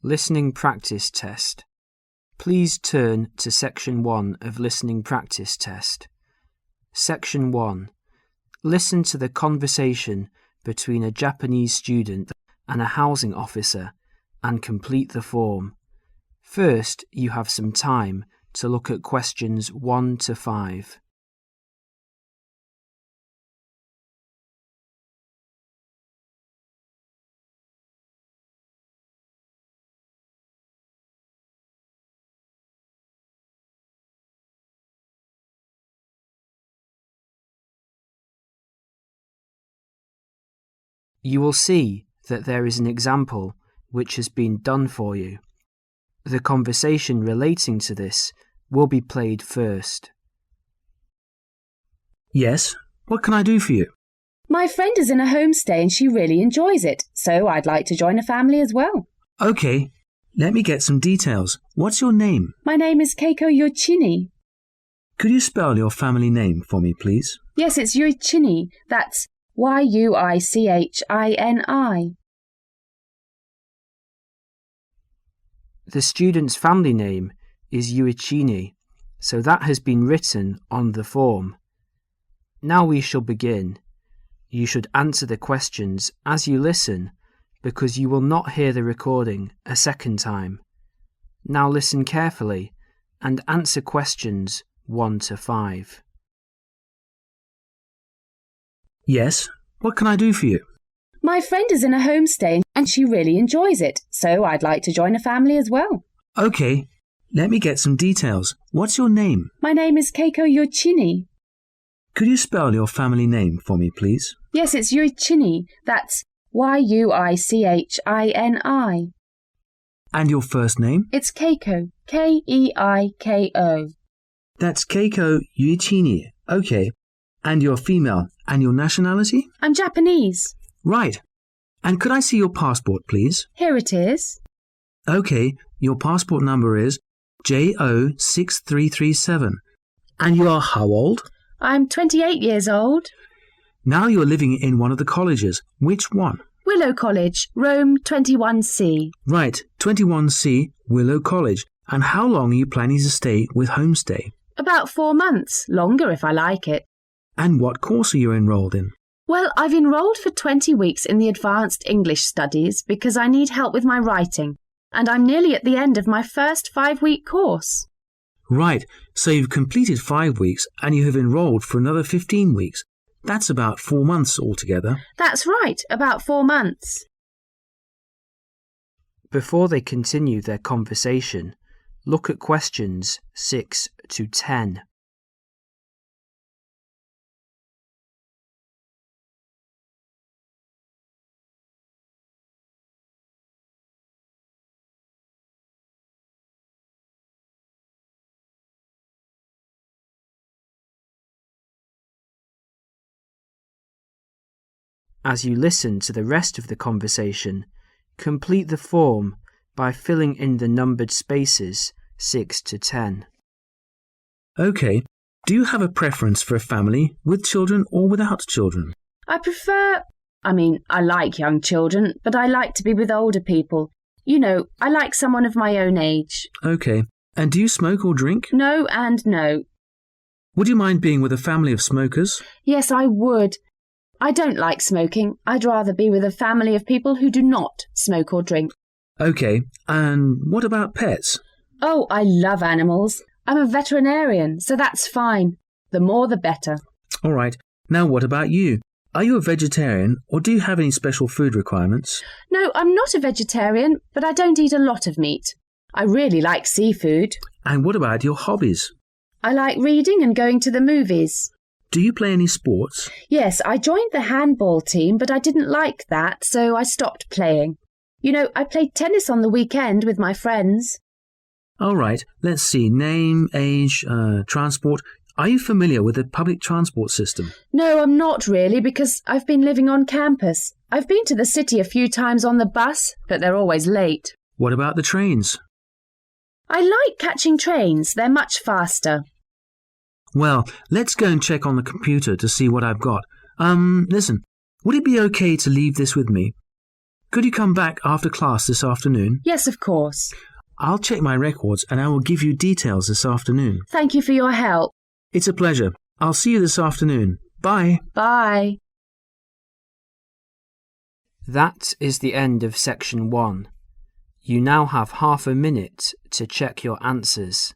Listening Practice Test. Please turn to Section 1 of Listening Practice Test. Section 1. Listen to the conversation between a Japanese student and a housing officer and complete the form. First, you have some time to look at questions 1 to 5. You will see that there is an example which has been done for you. The conversation relating to this will be played first. Yes, what can I do for you? My friend is in a homestay and she really enjoys it, so I'd like to join a family as well. Okay, let me get some details. What's your name? My name is Keiko Yoichini. Could you spell your family name for me, please? Yes, it's Yoichini. That's Yuichini. The student's family name is Yuichini, so that has been written on the form. Now we shall begin. You should answer the questions as you listen, because you will not hear the recording a second time. Now listen carefully and answer questions 1 to 5. Yes, what can I do for you? My friend is in a homestay and she really enjoys it, so I'd like to join a family as well. Okay, let me get some details. What's your name? My name is Keiko Yoichini. Could you spell your family name for me, please? Yes, it's Yoichini. That's Yuichini. And your first name? It's Keiko. Keiko. That's Keiko Yuichini. Okay. And you're female. And your nationality? I'm Japanese. Right. And could I see your passport, please? Here it is. Okay, your passport number is JO6337. And you are how old? I'm 28 years old. Now you're living in one of the colleges. Which one? Willow College, Rome 21C. Right, 21C, Willow College. And how long are you planning to stay with Homestay? About 4 months, longer if I like it. And what course are you enrolled in? Well, I've enrolled for 20 weeks in the Advanced English Studies because I need help with my writing, and I'm nearly at the end of my first 5-week course. Right, so you've completed 5 weeks and you have enrolled for another 15 weeks. That's about 4 months altogether. That's right, about 4 months. Before they continue their conversation, look at questions 6 to 10. As you listen to the rest of the conversation, complete the form by filling in the numbered spaces 6 to 10. Okay. Do you have a preference for a family with children or without children? I like young children, but I like to be with older people. You know, I like someone of my own age. Okay. And do you smoke or drink? No and no. Would you mind being with a family of smokers? Yes, I would. I don't like smoking. I'd rather be with a family of people who do not smoke or drink. Okay, and what about pets? Oh, I love animals. I'm a veterinarian, so that's fine. The more the better. All right. Now what about you? Are you a vegetarian or do you have any special food requirements? No, I'm not a vegetarian, but I don't eat a lot of meat. I really like seafood. And what about your hobbies? I like reading and going to the movies. Do you play any sports? Yes, I joined the handball team, but I didn't like that, so I stopped playing. You know, I played tennis on the weekend with my friends. All right, let's see. Name, age, transport. Are you familiar with the public transport system? No, I'm not really, because I've been living on campus. I've been to the city a few times on the bus, but they're always late. What about the trains? I like catching trains. They're much faster. Well, let's go and check on the computer to see what I've got. Listen, would it be okay to leave this with me? Could you come back after class this afternoon? Yes, of course. I'll check my records and I will give you details this afternoon. Thank you for your help. It's a pleasure. I'll see you this afternoon. Bye. Bye. That is the end of section 1. You now have half a minute to check your answers.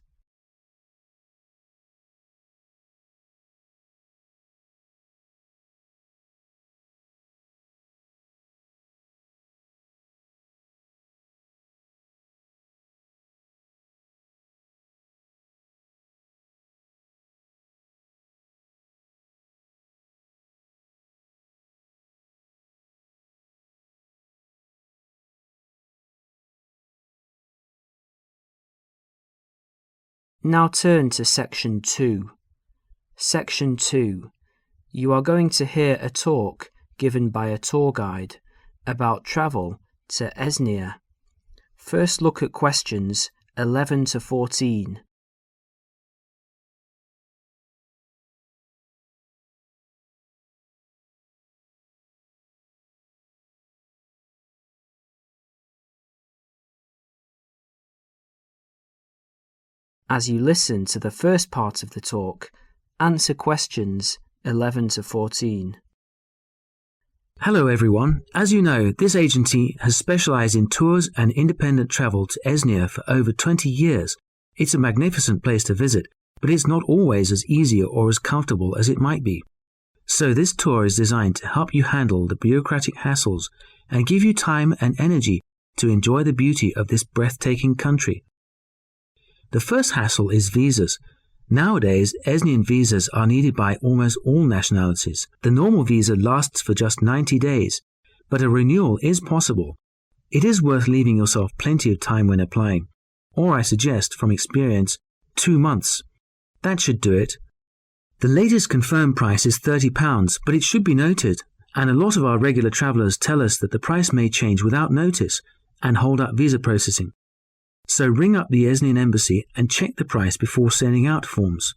Now turn to section 2. Section 2. You are going to hear a talk given by a tour guide about travel to Esnia. First look at questions 11 to 14. As you listen to the first part of the talk, answer questions 11 to 14. Hello everyone. As you know, this agency has specialized in tours and independent travel to Esnia for over 20 years. It's a magnificent place to visit, but it's not always as easy or as comfortable as it might be. So this tour is designed to help you handle the bureaucratic hassles and give you time and energy to enjoy the beauty of this breathtaking country. The first hassle is visas. Nowadays, Esnian visas are needed by almost all nationalities. The normal visa lasts for just 90 days, but a renewal is possible. It is worth leaving yourself plenty of time when applying, or I suggest, from experience, 2 months. That should do it. The latest confirmed price is £30, but it should be noted, and a lot of our regular travellers tell us that the price may change without notice and hold up visa processing. So ring up the Esnian embassy and check the price before sending out forms.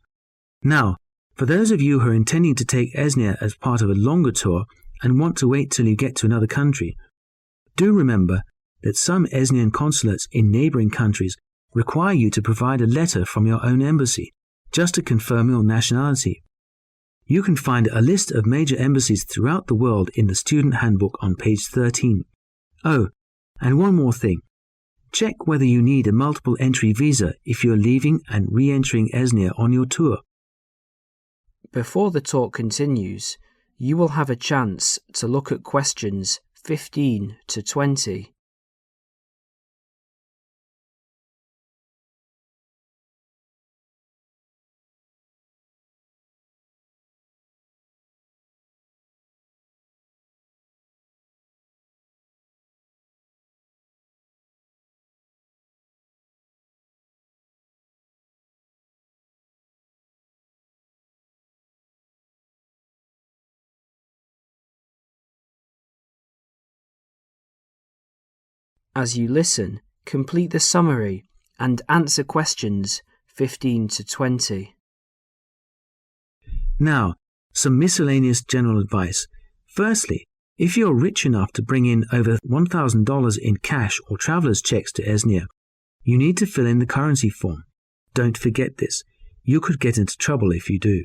Now, for those of you who are intending to take Esnia as part of a longer tour and want to wait till you get to another country, do remember that some Esnian consulates in neighbouring countries require you to provide a letter from your own embassy just to confirm your nationality. You can find a list of major embassies throughout the world in the student handbook on page 13. Oh, and one more thing. Check whether you need a multiple entry visa if you're leaving and re-entering Esnia on your tour. Before the talk continues, you will have a chance to look at questions 15 to 20. As you listen, complete the summary and answer questions 15 to 20. Now, some miscellaneous general advice. Firstly, if you're rich enough to bring in over $1,000 in cash or traveller's checks to Esnia, you need to fill in the currency form. Don't forget this. You could get into trouble if you do.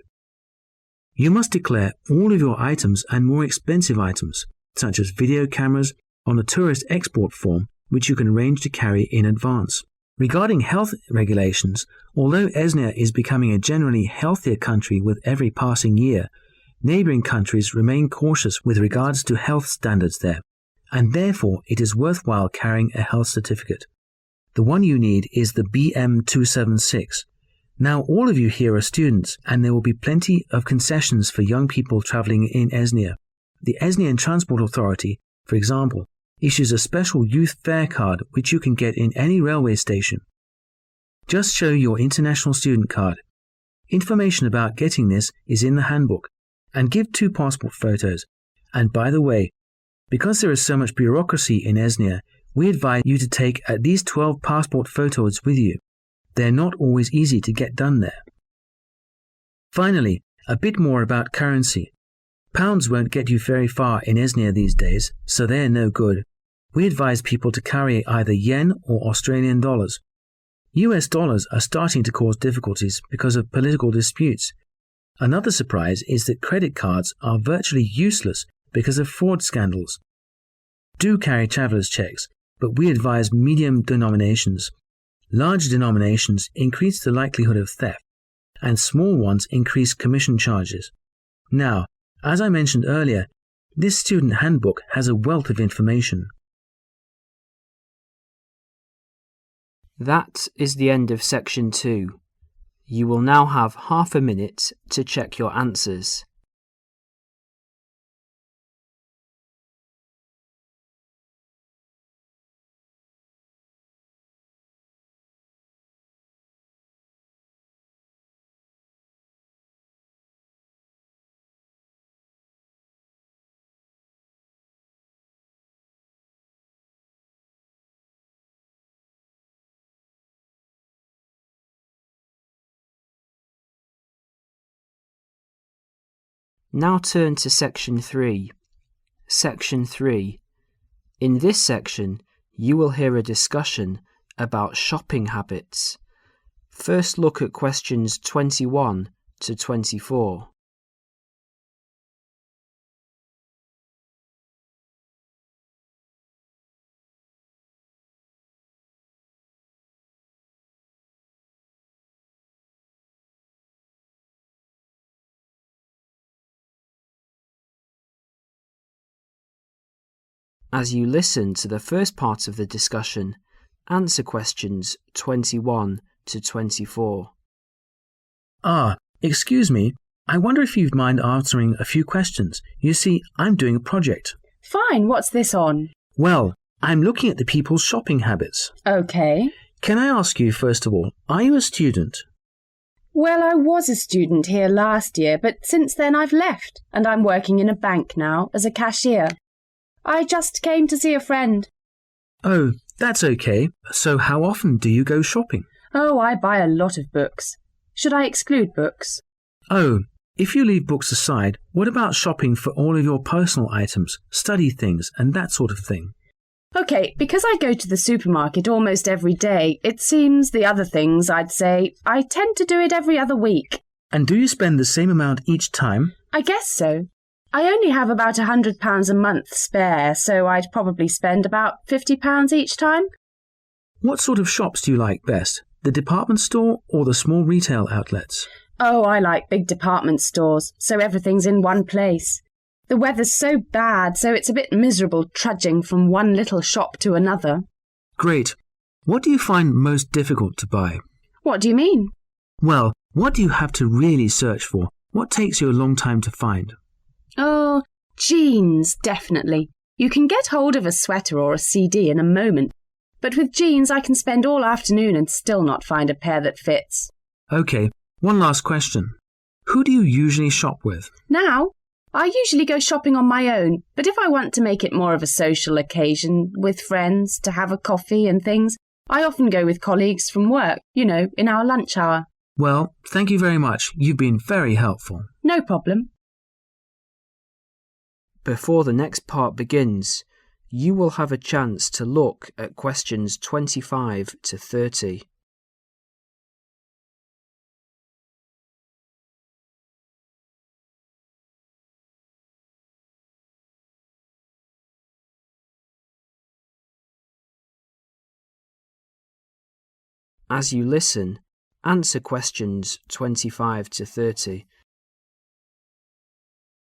You must declare all of your items and more expensive items, such as video cameras, on a tourist export form, which you can arrange to carry in advance. Regarding health regulations, although Esnia is becoming a generally healthier country with every passing year, neighbouring countries remain cautious with regards to health standards there, and therefore it is worthwhile carrying a health certificate. The one you need is the BM276. Now all of you here are students, and there will be plenty of concessions for young people travelling in Esnia. The Esnian Transport Authority, for example, issues a special youth fare card which you can get in any railway station. Just show your international student card. Information about getting this is in the handbook, and give 2 passport photos. And by the way, because there is so much bureaucracy in Esnia, we advise you to take at least 12 passport photos with you. They're not always easy to get done there. Finally, a bit more about currency. Pounds won't get you very far in Esnia these days, so they're no good. we advise people to carry either yen or Australian dollars. US dollars are starting to cause difficulties because of political disputes. Another surprise is that credit cards are virtually useless because of fraud scandals. Do carry traveller's checks, but we advise medium denominations. Large denominations increase the likelihood of theft, and small ones increase commission charges. Now, as I mentioned earlier, this student handbook has a wealth of information. That is the end of section 2. You will now have half a minute to check your answers. Now turn to section 3. Section 3. In this section, you will hear a discussion about shopping habits. First look at questions 21 to 24. As you listen to the first part of the discussion, answer questions 21 to 24. Excuse me. I wonder if you'd mind answering a few questions. You see, I'm doing a project. Fine, what's this on? Well, I'm looking at the people's shopping habits. Okay. Can I ask you, first of all, are you a student? Well, I was a student here last year, but since then I've left, and I'm working in a bank now as a cashier. I just came to see a friend. Oh, that's okay. So how often do you go shopping? Oh, I buy a lot of books. Should I exclude books? Oh, if you leave books aside, what about shopping for all of your personal items, study things, and that sort of thing? OK, because I go to the supermarket almost every day, it seems the other things, I'd say, I tend to do it every other week. And do you spend the same amount each time? I guess so. I only have about £100 a month spare, so I'd probably spend about £50 each time. What sort of shops do you like best? The department store or the small retail outlets? Oh, I like big department stores, so everything's in one place. The weather's so bad, so it's a bit miserable trudging from one little shop to another. Great. What do you find most difficult to buy? What do you mean? Well, what do you have to really search for? What takes you a long time to find? Oh, jeans, definitely. You can get hold of a sweater or a CD in a moment, but with jeans I can spend all afternoon and still not find a pair that fits. OK, one last question. Who do you usually shop with? Now, I usually go shopping on my own, but if I want to make it more of a social occasion with friends to have a coffee and things, I often go with colleagues from work, in our lunch hour. Well, thank you very much. You've been very helpful. No problem. Before the next part begins, you will have a chance to look at questions 25 to 30. As you listen, answer questions 25 to 30.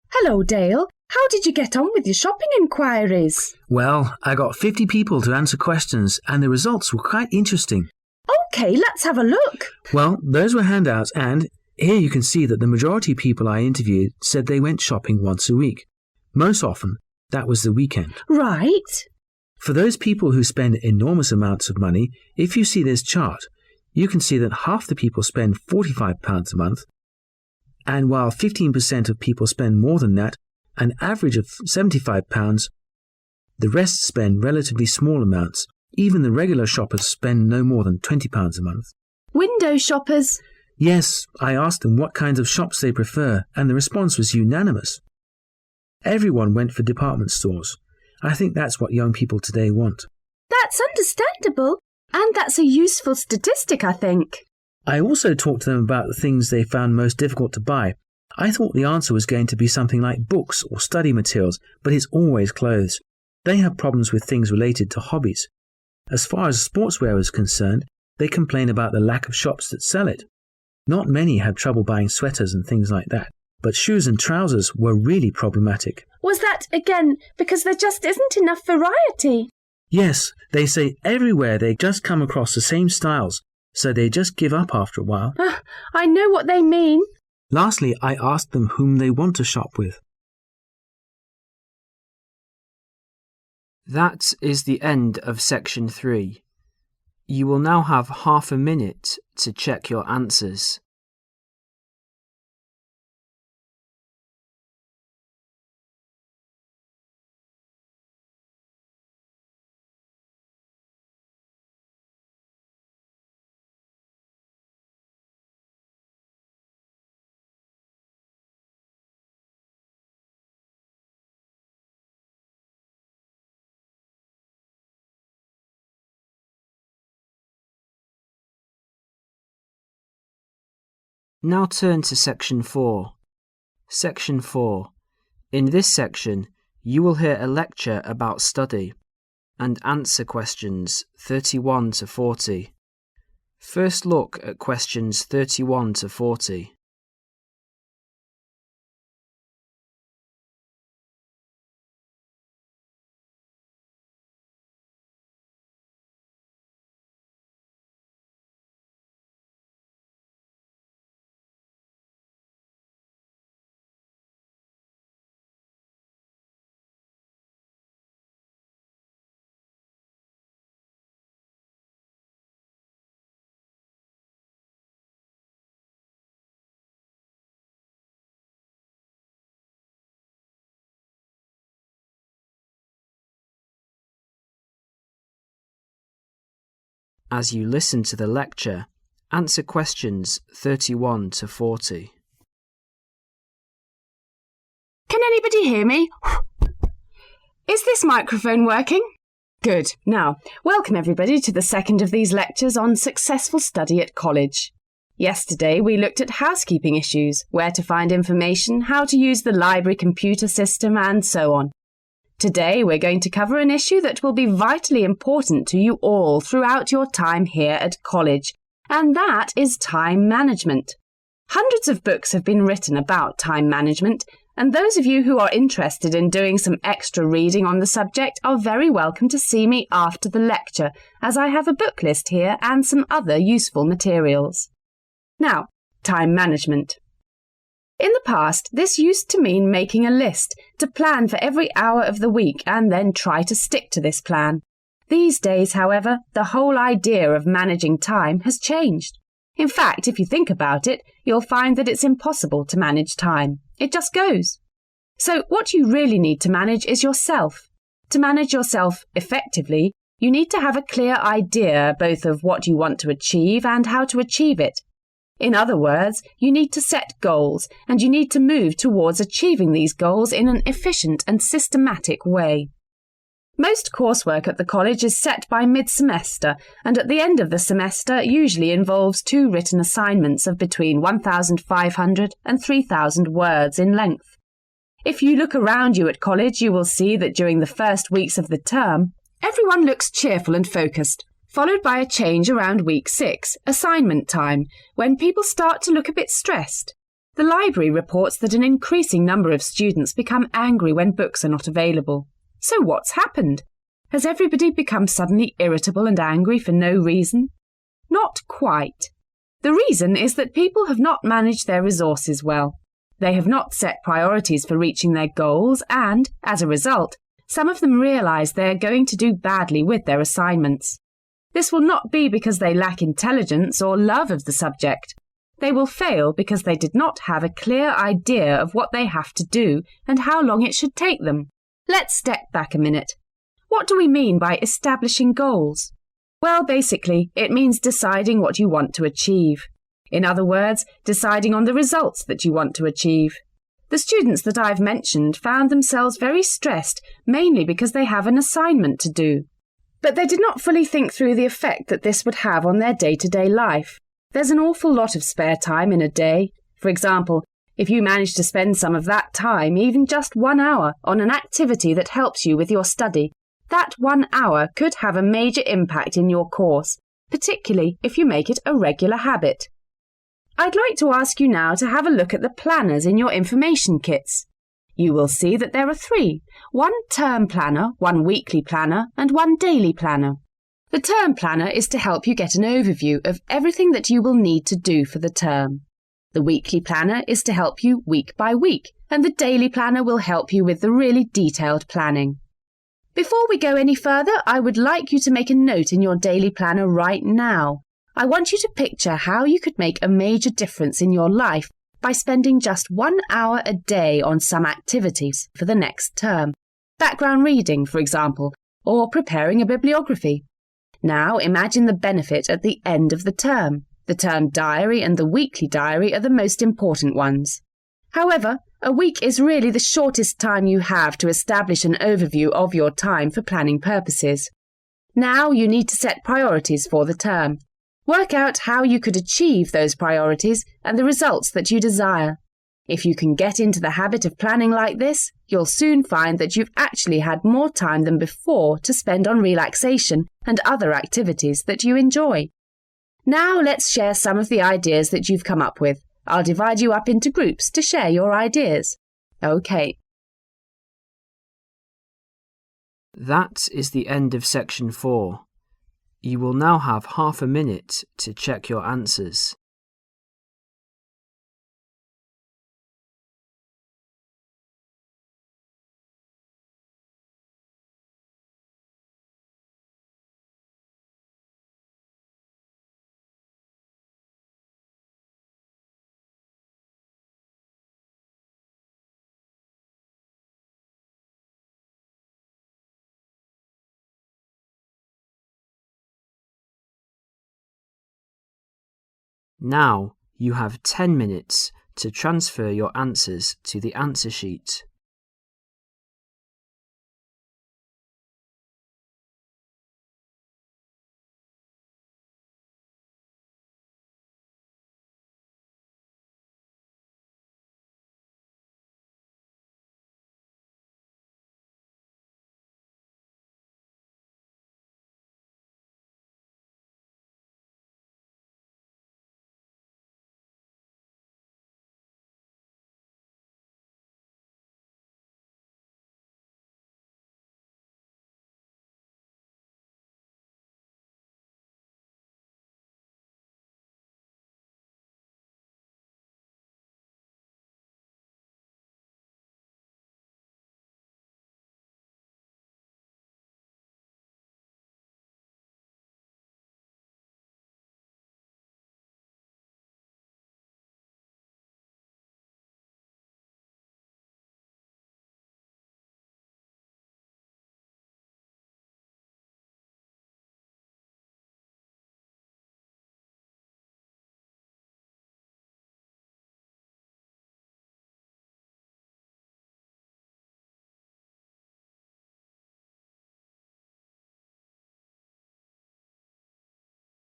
Hello, Dale. How did you get on with your shopping inquiries? Well, I got 50 people to answer questions and the results were quite interesting. OK, let's have a look. Well, those were handouts and here you can see that the majority of people I interviewed said they went shopping once a week. Most often, that was the weekend. Right. For those people who spend enormous amounts of money, if you see this chart, you can see that half the people spend £45 a month, and while 15% of people spend more than that, an average of £75, the rest spend relatively small amounts. Even the regular shoppers spend no more than £20 a month. Window shoppers? Yes, I asked them what kinds of shops they prefer, and the response was unanimous. Everyone went for department stores. I think that's what young people today want. That's understandable, and that's a useful statistic, I think. I also talked to them about the things they found most difficult to buy. I thought the answer was going to be something like books or study materials, but it's always clothes. They have problems with things related to hobbies. As far as sportswear is concerned, they complain about the lack of shops that sell it. Not many had trouble buying sweaters and things like that, but shoes and trousers were really problematic. Was that, again, because there just isn't enough variety? Yes, they say everywhere they just come across the same styles, so they just give up after a while. I know what they mean. Lastly, I asked them whom they want to shop with. That is the end of section 3. You will now have half a minute to check your answers. Now turn to section 4. Section 4. In this section, you will hear a lecture about study and answer questions 31 to 40. First look at questions 31 to 40. As you listen to the lecture, answer questions 31 to 40. Can anybody hear me? Is this microphone working? Good. Now, welcome everybody to the second of these lectures on successful study at college. Yesterday we looked at housekeeping issues, where to find information, how to use the library computer system, and so on. Today we're going to cover an issue that will be vitally important to you all throughout your time here at college, and that is time management. Hundreds of books have been written about time management, and those of you who are interested in doing some extra reading on the subject are very welcome to see me after the lecture, as I have a book list here and some other useful materials. Now, time management. In the past, this used to mean making a list to plan for every hour of the week and then try to stick to this plan. These days, however, the whole idea of managing time has changed. In fact, if you think about it, you'll find that it's impossible to manage time. It just goes. So what you really need to manage is yourself. To manage yourself effectively, you need to have a clear idea both of what you want to achieve and how to achieve it. In other words, you need to set goals, and you need to move towards achieving these goals in an efficient and systematic way. Most coursework at the college is set by mid-semester, and at the end of the semester usually involves 2 written assignments of between 1,500 and 3,000 words in length. If you look around you at college, you will see that during the first weeks of the term, everyone looks cheerful and focused, followed by a change around week 6, assignment time, when people start to look a bit stressed. The library reports that an increasing number of students become angry when books are not available. So what's happened? Has everybody become suddenly irritable and angry for no reason? Not quite. The reason is that people have not managed their resources well. They have not set priorities for reaching their goals and, as a result, some of them realise they are going to do badly with their assignments. This will not be because they lack intelligence or love of the subject. They will fail because they did not have a clear idea of what they have to do and how long it should take them. Let's step back a minute. What do we mean by establishing goals? Well, basically, it means deciding what you want to achieve. In other words, deciding on the results that you want to achieve. The students that I've mentioned found themselves very stressed, mainly because they have an assignment to do. But they did not fully think through the effect that this would have on their day-to-day life. There's an awful lot of spare time in a day. For example, if you manage to spend some of that time, even just 1 hour, on an activity that helps you with your study, that 1 hour could have a major impact in your course, particularly if you make it a regular habit. I'd like to ask you now to have a look at the planners in your information kits. You will see that there are 3, 1 term planner, 1 weekly planner, and 1 daily planner. The term planner is to help you get an overview of everything that you will need to do for the term. The weekly planner is to help you week by week, and the daily planner will help you with the really detailed planning. Before we go any further, I would like you to make a note in your daily planner right now. I want you to picture how you could make a major difference in your life by spending just 1 hour a day on some activities for the next term. Background reading, for example, or preparing a bibliography. Now imagine the benefit at the end of the term. The term diary and the weekly diary are the most important ones. However, a week is really the shortest time you have to establish an overview of your time for planning purposes. Now you need to set priorities for the term. Work out how you could achieve those priorities and the results that you desire. If you can get into the habit of planning like this, you'll soon find that you've actually had more time than before to spend on relaxation and other activities that you enjoy. Now let's share some of the ideas that you've come up with. I'll divide you up into groups to share your ideas. OK. That is the end of section 4. You will now have half a minute to check your answers. Now you have 10 minutes to transfer your answers to the answer sheet.